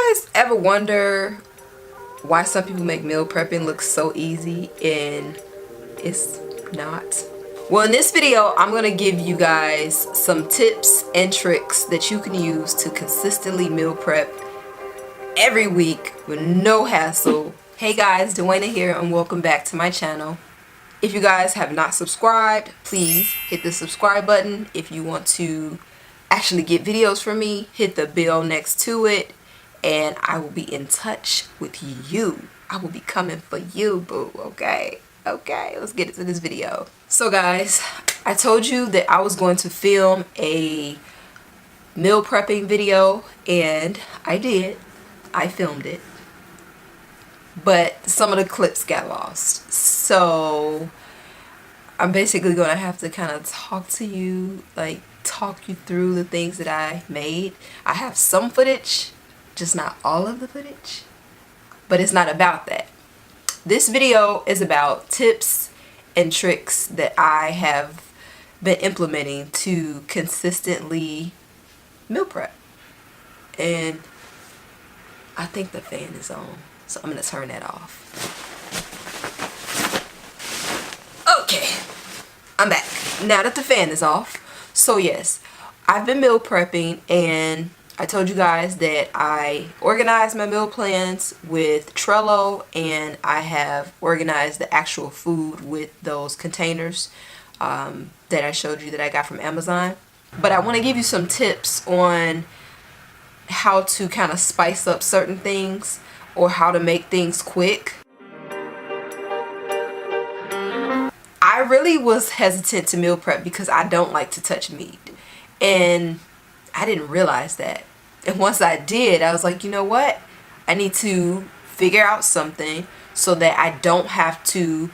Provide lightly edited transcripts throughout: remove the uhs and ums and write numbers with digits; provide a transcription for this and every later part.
guys ever wonder why some people make meal prepping look so easy and it's not? Well, in this video, I'm gonna give you guys some tips and tricks that you can use to consistently meal prep every week with no hassle. Hey guys, Dwayna here and welcome back to my channel. If you guys have not subscribed, please hit the subscribe button. If you want to actually get videos from me, hit the bell next to it and I will be in touch with you. I will be coming for you, boo, okay? Okay, let's get into this video. So guys, I told you that I was going to film a meal prepping video and I did. I filmed it. But some of the clips got lost. So I'm basically going to have to kind of talk to you, like talk you through the things that I made. I have some footage, just not all of the footage. But it's not about that. This video is about tips and tricks that I have been implementing to consistently meal prep. And I think the fan is on, so I'm going to turn that off. Okay, I'm back. Now that the fan is off. So yes, I've been meal prepping and I told you guys that I organized my meal plans with Trello and I have organized the actual food with those containers that I showed you that I got from Amazon. But I want to give you some tips on how to kind of spice up certain things or how to make things quick. I really was hesitant to meal prep because I don't like to touch meat. And I didn't realize that. And once I did, I was like, you know what? I need to figure out something so that I don't have to,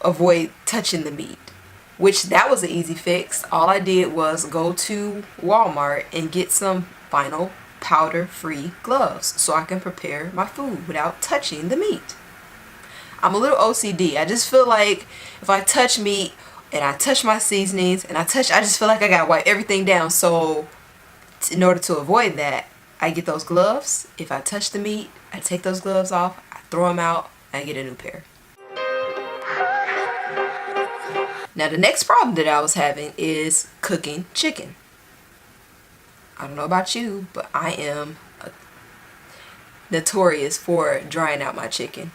avoid touching the meat. Which that was an easy fix. All I did was go to Walmart and get some vinyl powder-free gloves so I can prepare my food without touching the meat. I'm a little OCD. I just feel like if I touch meat and I touch my seasonings and I just feel like I gotta wipe everything down. So in order to avoid that, I get those gloves. If I touch the meat, I take those gloves off, I throw them out, and I get a new pair. Now the next problem that I was having is cooking chicken. I don't know about you, but I am notorious for drying out my chicken.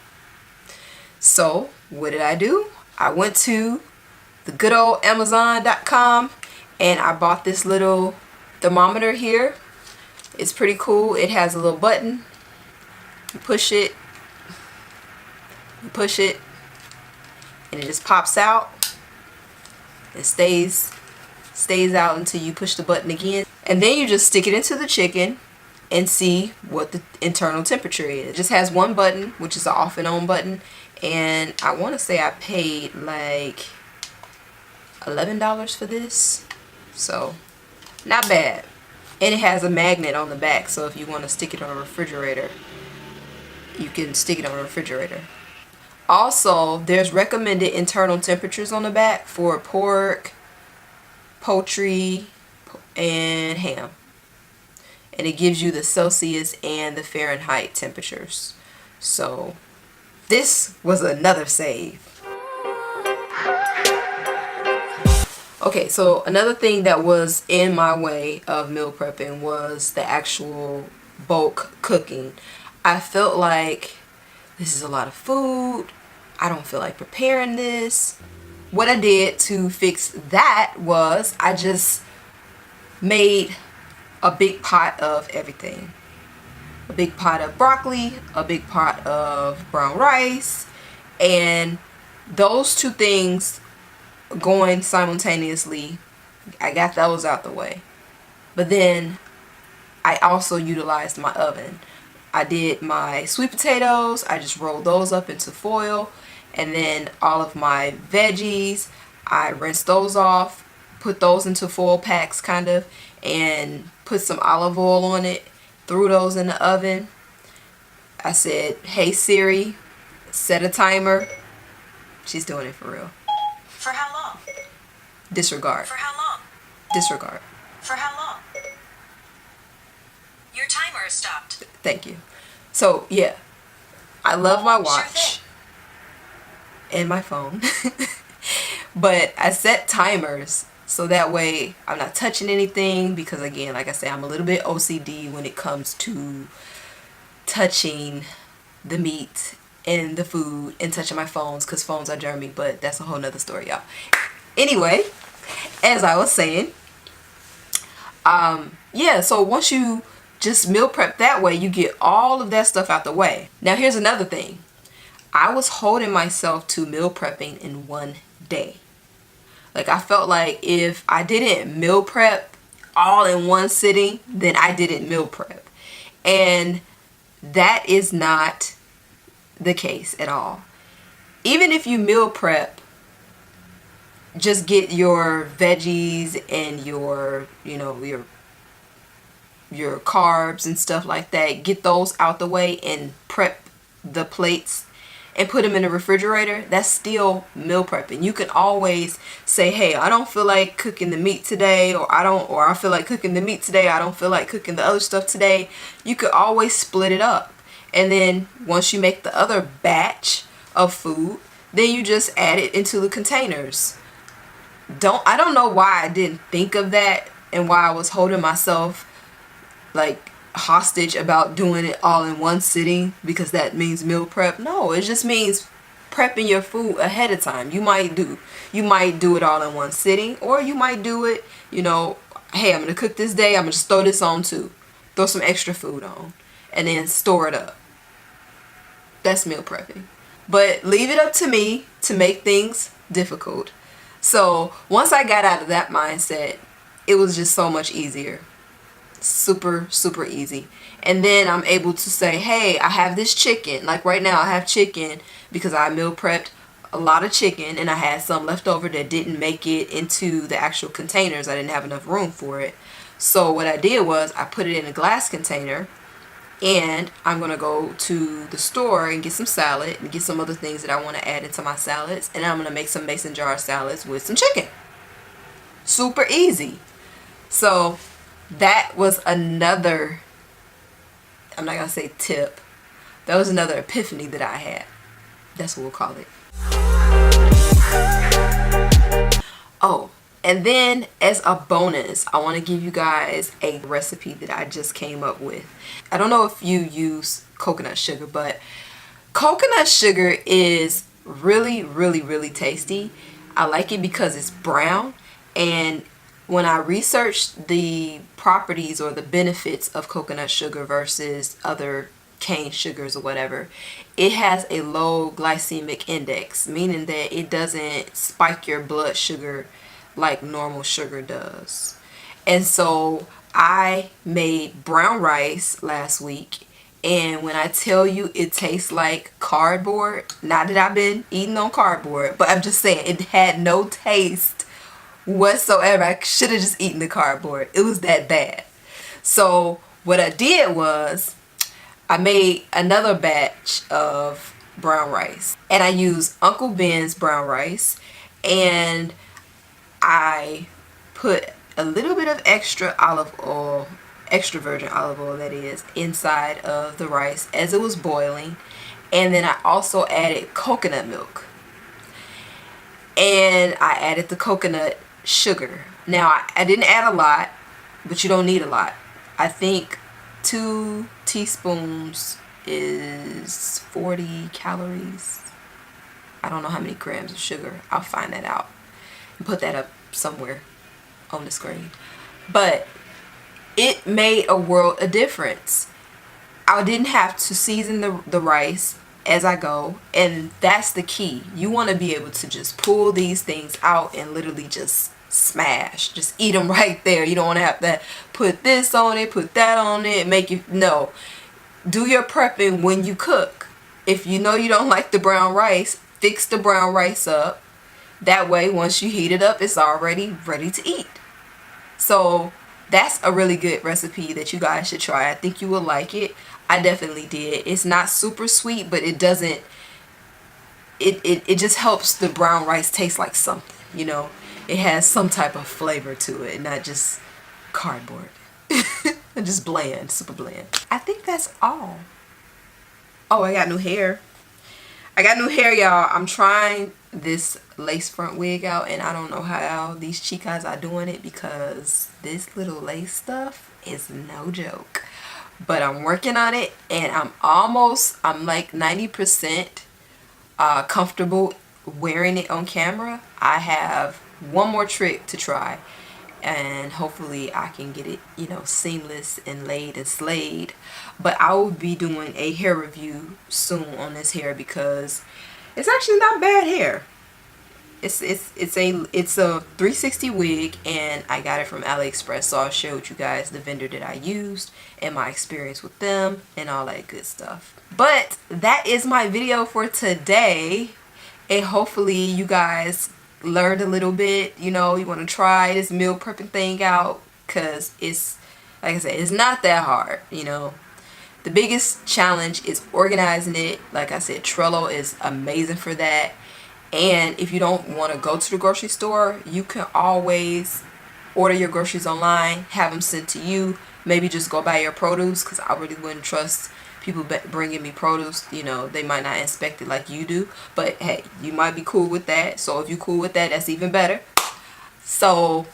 So what did I do? I went to the good old Amazon.com and I bought this little thermometer here. It's pretty cool. It has a little button. You push it, and it just pops out. It stays out until you push the button again. And then you just stick it into the chicken and see what the internal temperature is. It just has one button, which is the off and on button. And I want to say I paid like $11 for this. So not bad. And it has a magnet on the back, so if you want to stick it on a refrigerator, you can stick it on a refrigerator. Also, there's recommended internal temperatures on the back for pork, poultry, and ham. And it gives you the Celsius and the Fahrenheit temperatures. So this was another save. Okay, so another thing that was in my way of meal prepping was the actual bulk cooking. I felt like this is a lot of food. I don't feel like preparing this. What I did to fix that was I just made a big pot of everything. A big pot of broccoli, a big pot of brown rice, and those two things going simultaneously, I got those out the way. But then I also utilized my oven. I did my sweet potatoes, I just rolled those up into foil, and then all of my veggies, I rinsed those off, put those into foil packs kind of, and put some olive oil on it, threw those in the oven. I said, hey Siri, set a timer. She's doing it for real. For how long? Disregard. For how long? Disregard. For how long? Your timer is stopped. Thank you. So yeah, I love my watch and my phone. But I set timers so that way I'm not touching anything, because again, like I said, I'm a little bit OCD when it comes to touching the meat and the food and touching my phones, because phones are germy, but that's a whole nother story, y'all. Anyway, as I was saying, yeah, so once you just meal prep that way, you get all of that stuff out the way. Now here's another thing. I was holding myself to meal prepping in one day. Like, I felt like if I didn't meal prep all in one sitting, then I didn't meal prep. And that is not the case at all. Even if you meal prep, just get your veggies and your, you know, your carbs and stuff like that, get those out the way and prep the plates and put them in the refrigerator. That's still meal prepping. You can always say, hey, I don't feel like cooking the meat today, or I feel like cooking the meat today, I don't feel like cooking the other stuff today. You could always split it up, and then once you make the other batch of food, then you just add it into the containers. I don't know why I didn't think of that, and why I was holding myself like hostage about doing it all in one sitting, because that means meal prep. No, it just means prepping your food ahead of time. You might do it all in one sitting, or you might do it, you know, hey, I'm gonna cook this day, I'm gonna just throw this on too, throw some extra food on, and then store it up. That's meal prepping. But leave it up to me to make things difficult. So once I got out of that mindset, it was just so much easier. Super easy. And then I'm able to say, hey, I have this chicken. Like right now I have chicken because I meal prepped a lot of chicken, and I had some left over that didn't make it into the actual containers. I didn't have enough room for it. So what I did was I put it in a glass container, and I'm gonna go to the store and get some salad and get some other things that I want to add into my salads, and I'm gonna make some mason jar salads with some chicken. Super easy. So that was another, I'm not gonna say tip, that was another epiphany that I had. That's what we'll call it. Oh, and then as a bonus, I want to give you guys a recipe that I just came up with. I don't know if you use coconut sugar, but coconut sugar is really tasty. I like it because it's brown, and when I researched the properties or the benefits of coconut sugar versus other cane sugars or whatever, it has a low glycemic index, meaning that it doesn't spike your blood sugar like normal sugar does. And so I made brown rice last week, and when I tell you it tastes like cardboard, not that I've been eating on cardboard, but I'm just saying it had no taste whatsoever. I should have just eaten the cardboard. It was that bad. So what I did was I made another batch of brown rice, and I used Uncle Ben's brown rice, and I put a little bit of extra olive oil, extra virgin olive oil that is, inside of the rice as it was boiling, and then I also added coconut milk, and I added the coconut sugar. Now I didn't add a lot, but you don't need a lot. I think 2 teaspoons is 40 calories. I don't know how many grams of sugar. I'll find that out and put that up somewhere on the screen. But it made a world of difference. I didn't have to season the rice as I go, and that's the key. You want to be able to just pull these things out and literally just smash, just eat them right there. You don't want to have to put this on it, put that on it, make you, no. Do your prepping when you cook. If you know you don't like the brown rice, fix the brown rice up. That way once you heat it up, it's already ready to eat. So that's a really good recipe that you guys should try. I think you will like it. I definitely did. It's not super sweet, but it doesn't, it just helps the brown rice taste like something, you know. It has some type of flavor to it, not just cardboard. Just bland, super bland. I think that's all. Oh, I got new hair. I got new hair, y'all. I'm trying this lace front wig out, and I don't know how these chicas are doing it because this little lace stuff is no joke. But I'm working on it, and I'm like 90% comfortable wearing it on camera. I have one more trick to try, and hopefully I can get it, you know, seamless and laid and slayed. But I will be doing a hair review soon on this hair because it's actually not bad hair. It's a 360 wig, and I got it from AliExpress, so I'll show you guys the vendor that I used and my experience with them and all that good stuff. But that is my video for today, and hopefully you guys learned a little bit. You know, you want to try this meal prepping thing out because it's, like I said, it's not that hard. You know, the biggest challenge is organizing it. Like I said, Trello is amazing for that. And if you don't want to go to the grocery store, you can always order your groceries online, have them sent to you. Maybe just go buy your produce, because I really wouldn't trust people bringing me produce. You know, they might not inspect it like you do, but hey, you might be cool with that. So if you're cool with that, that's even better. So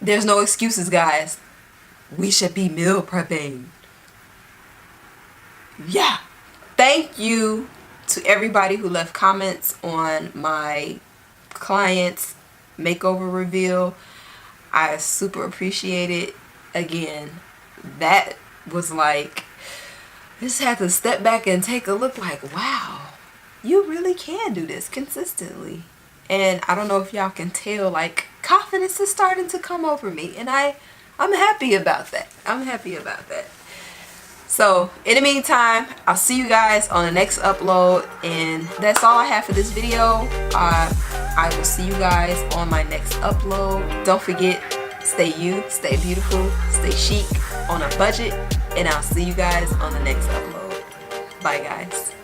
there's no excuses, guys. We should be meal prepping. Yeah. Thank you to everybody who left comments on my client's makeover reveal. I super appreciate it. Again, that was like, just had to step back and take a look like, wow, you really can do this consistently. And I don't know if y'all can tell, like, confidence is starting to come over me, and I'm happy about that. I'm happy about that. So in the meantime, I'll see you guys on the next upload, and that's all I have for this video. I will see you guys on my next upload. Don't forget, stay you, stay beautiful, stay chic on a budget, and I'll see you guys on the next upload. Bye guys.